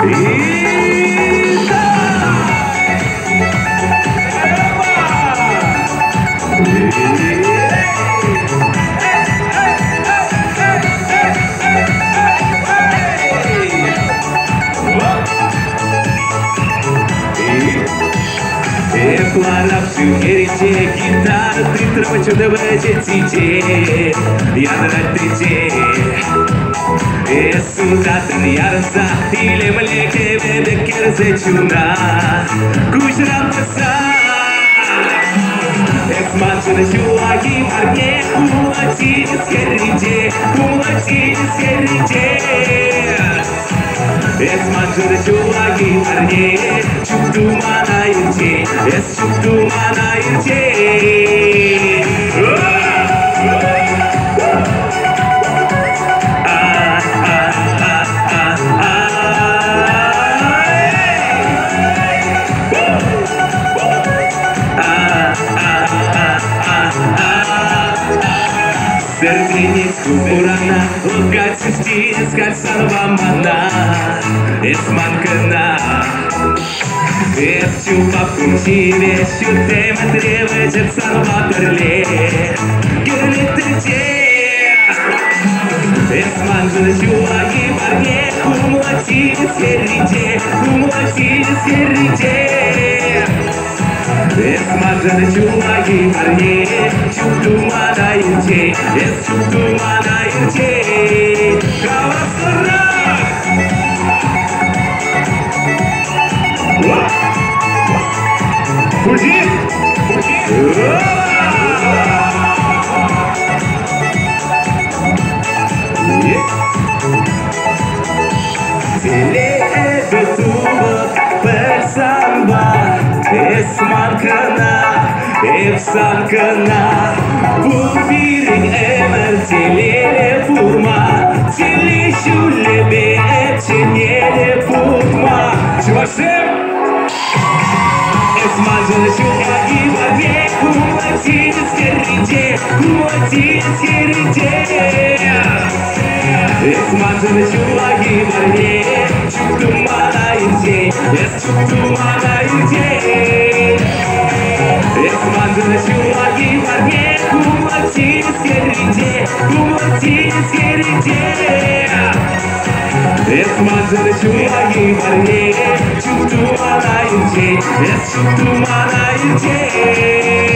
Плававший в реке гитару ты трочу да бачетите я дратите Сузатын ярса или млеке беде керзечуна кушрам пса Эсманчина чуваки парне кулати скерите Эсманчина чуваки парне чукту манаете чукту манаете Серденец курана, лугать сустинец, кальцанова мана, эсманкана. Всю папку себе, всю тему требует эсманова перле, герлитрите. Эсманжина чуваки парне, кумулативец керрите. Эсманжина чуваки парне, чукту манаете, чукту манаете. Кавасурак! Фузи! Efsankana bu birin emer telele vurma Teli şulle etçenele vurma Çıvaşım Esmacını şuvaki vage Kumatiniz kerrince Esmacını şuvaki vage Çuktum manayınce çuktum manayınce Esmandını şuvaki varge Kumatiniz kerrince Esmandını şuvaki varge Çuktum manayınce çuktum manayınce